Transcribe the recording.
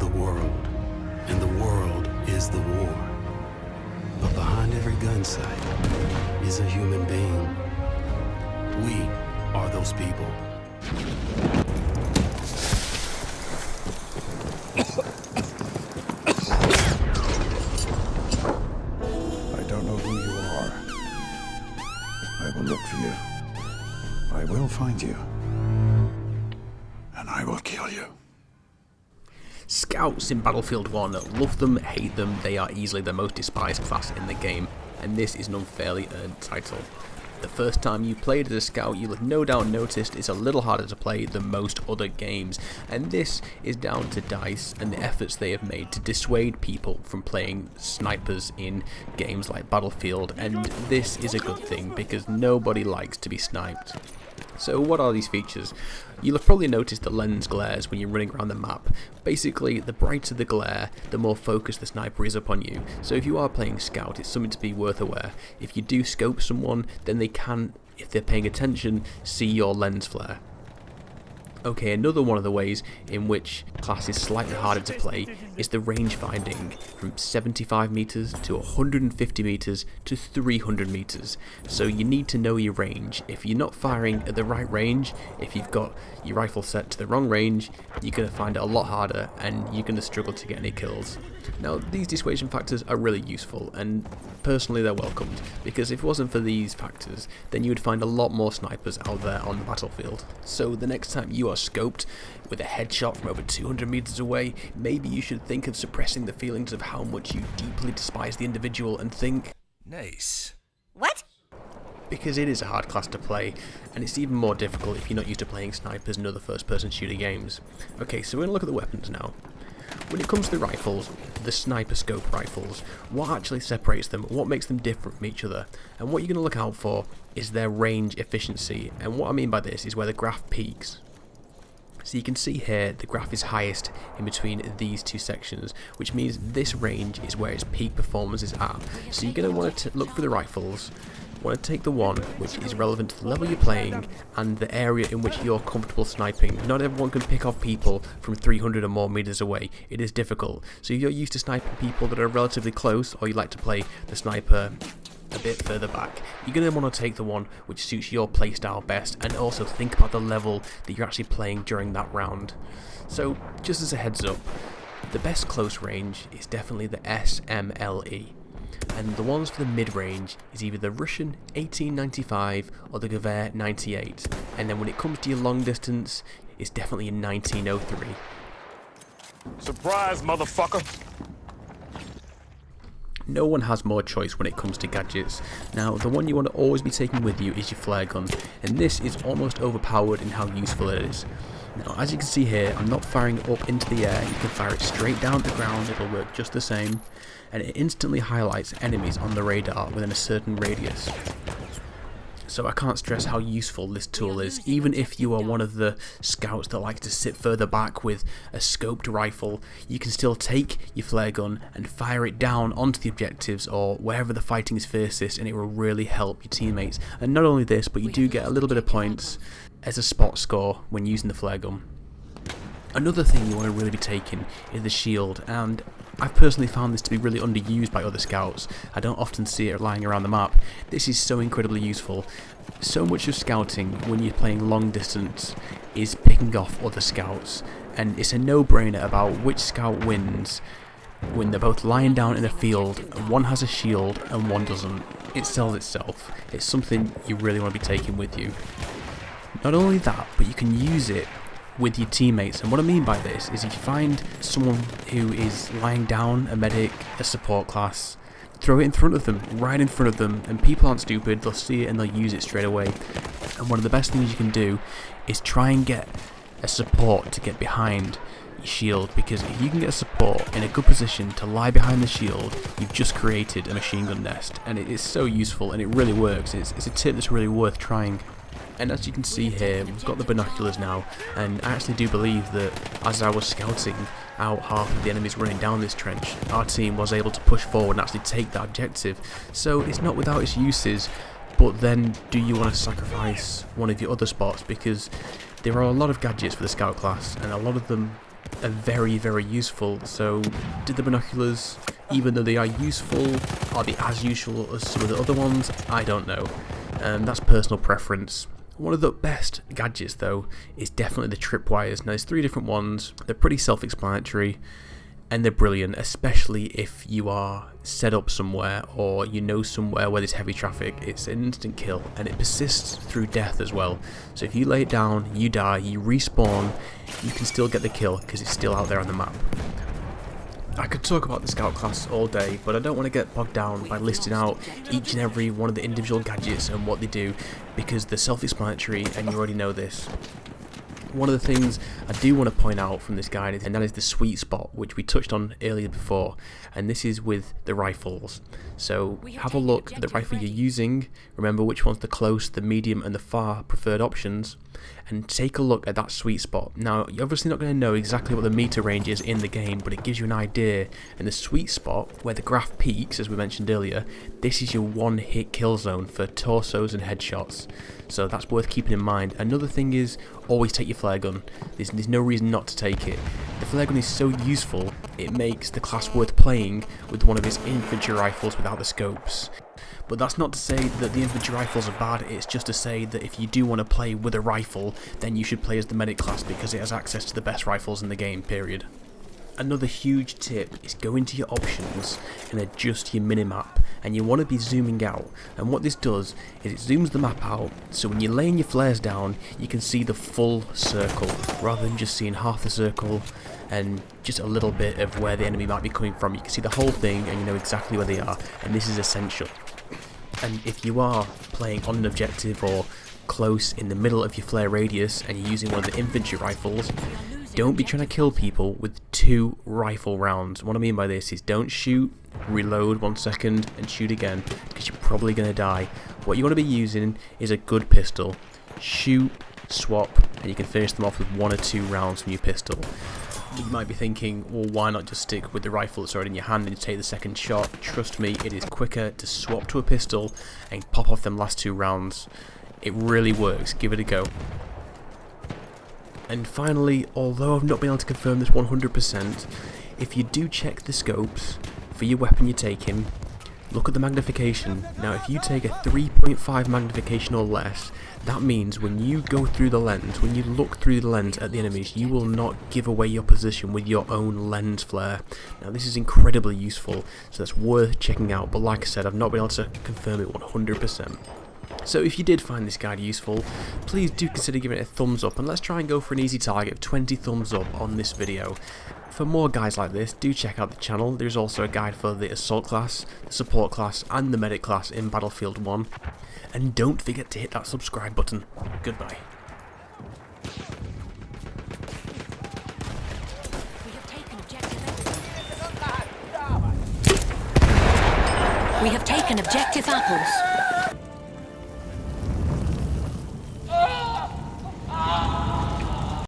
the world, and the world is the war. But behind every gun sight is a human being. We are those people. I don't know who you are. I will look for you. I will find you. And I will kill you. Scouts in Battlefield 1, love them, hate them, they are easily the most despised class in the game, and this is an unfairly earned title. The first time you played as a scout, you'll have no doubt noticed it's a little harder to play than most other games, and this is down to DICE and the efforts they have made to dissuade people from playing snipers in games like Battlefield, and this is a good thing because nobody likes to be sniped. So what are these features? You'll have probably noticed the lens glares when you're running around the map. Basically, the brighter the glare, the more focused the sniper is upon you. So if you are playing scout, it's something to be worth aware. If you do scope someone, then they can, if they're paying attention, see your lens flare. Okay, another one of the ways in which class is slightly harder to play is the range finding from 75 meters to 150 meters to 300 meters. So you need to know your range. If you're not firing at the right range, if you've got your rifle set to the wrong range, you're going to find it a lot harder and you're going to struggle to get any kills. Now, these dissuasion factors are really useful, and personally they're welcomed, because if it wasn't for these factors, then you would find a lot more snipers out there on the battlefield. So the next time you are scoped with a headshot from over 200 meters away, maybe you should think of suppressing the feelings of how much you deeply despise the individual and think, nice. What? because it is a hard class to play, and it's even more difficult if you're not used to playing snipers and other first-person shooter games. Okay, so we're going to look at the weapons now. When it comes to the rifles, the sniper scope rifles, what actually separates them, what makes them different from each other, and what you're going to look out for is their range efficiency, and what I mean by this is where the graph peaks. So you can see here the graph is highest in between these two sections, which means this range is where its peak performance is at. So you're going to want to look for the rifles, want to take the one which is relevant to the level you're playing and the area in which you're comfortable sniping. Not everyone can pick off people from 300 or more meters away. It is difficult. So if you're used to sniping people that are relatively close, or you like to play the sniper a bit further back, you're going to want to take the one which suits your playstyle best, and also think about the level that you're actually playing during that round. So just as a heads up, the best close range is definitely the SMLE, and the ones for the mid-range is either the Russian 1895 or the Gewehr 98, and then when it comes to your long distance, it's definitely a 1903. Surprise, motherfucker! No one has more choice when it comes to gadgets. Now, the one you want to always be taking with you is your flare gun, and this is almost overpowered in how useful it is. Now, as you can see here, I'm not firing up into the air, you can fire it straight down to the ground, it'll work just the same, and it instantly highlights enemies on the radar within a certain radius. So I can't stress how useful this tool is, even if you are one of the scouts that like to sit further back with a scoped rifle. You can still take your flare gun and fire it down onto the objectives or wherever the fighting is fiercest, and it will really help your teammates. And not only this, but you do get a little bit of points as a spot score when using the flare gun. Another thing you want to really be taking is the shield, and I've personally found this to be really underused by other scouts. I don't often see it lying around the map. This is so incredibly useful. So much of scouting when you're playing long distance is picking off other scouts, and it's a no-brainer about which scout wins when they're both lying down in a field and one has a shield and one doesn't. It sells itself. It's something you really want to be taking with you. Not only that, but you can use it with your teammates, and what I mean by this is if you find someone who is lying down, a medic, a support class, throw it in front of them, right in front of them, and people aren't stupid, they'll see it and they'll use it straight away. And one of the best things you can do is try and get a support to get behind your shield, because if you can get a support in a good position to lie behind the shield, you've just created a machine gun nest, and it is so useful and it really works. It's a tip that's really worth trying. And as you can see here, we've got the binoculars now, and I actually do believe that as I was scouting out half of the enemies running down this trench, our team was able to push forward and actually take that objective. So it's not without its uses, but then do you want to sacrifice one of your other spots? Because there are a lot of gadgets for the scout class, and a lot of them are very, very useful. So did the binoculars, even though they are useful, are they as useful as some of the other ones? I don't know. That's personal preference. One of the best gadgets though is definitely the tripwires. Now there's 3 different ones. They're pretty self-explanatory and they're brilliant, especially if you are set up somewhere or you know somewhere where there's heavy traffic. It's an instant kill and it persists through death as well. So if you lay it down, you die, you respawn, you can still get the kill because it's still out there on the map. I could talk about the scout class all day, but I don't want to get bogged down by listing out each and every one of the individual gadgets and what they do, because they're self-explanatory and you already know this. One of the things I do want to point out from this guide, and that is the sweet spot, which we touched on earlier before, and this is with the rifles. So have a look at the rifle you're using, remember which one's the close, the medium and the far preferred options, and take a look at that sweet spot. Now you're obviously not going to know exactly what the meter range is in the game, but it gives you an idea, and the sweet spot where the graph peaks, as we mentioned earlier, this is your one-hit kill zone for torsos and headshots. So that's worth keeping in mind. Another thing is, always take your flare gun. There's no reason not to take it. The flare gun is so useful, it makes the class worth playing with one of its infantry rifles without the scopes. But that's not to say that the infantry rifles are bad, it's just to say that if you do want to play with a rifle, then you should play as the medic class because it has access to the best rifles in the game, period. Another huge tip is go into your options and adjust your minimap, and you want to be zooming out, and what this does is it zooms the map out, so when you're laying your flares down you can see the full circle rather than just seeing half the circle and just a little bit of where the enemy might be coming from. You can see the whole thing and you know exactly where they are, and this is essential. And if you are playing on an objective or close in the middle of your flare radius and you're using one of the infantry rifles, don't be trying to kill people with 2 rifle rounds. What I mean by this is don't shoot, reload 1 second and shoot again, because you're probably going to die. What you want to be using is a good pistol. Shoot, swap, and you can finish them off with 1 or 2 rounds from your pistol. You might be thinking, well, why not just stick with the rifle that's already in your hand and take the second shot? Trust me, it is quicker to swap to a pistol and pop off them last 2 rounds. It really works, give it a go. And finally, although I've not been able to confirm this 100%, if you do check the scopes for your weapon you're taking, look at the magnification. Now if you take a 3.5 magnification or less, that means when you go through the lens, when you look through the lens at the enemies, you will not give away your position with your own lens flare. Now this is incredibly useful, so that's worth checking out, but like I said, I've not been able to confirm it 100%. So if you did find this guide useful, please do consider giving it a thumbs up, and let's try and go for an easy target of 20 thumbs up on this video. For more guides like this, do check out the channel. There's also a guide for the assault class, the support class and the medic class in Battlefield 1. And don't forget to hit that subscribe button. Goodbye. We have taken objective apples.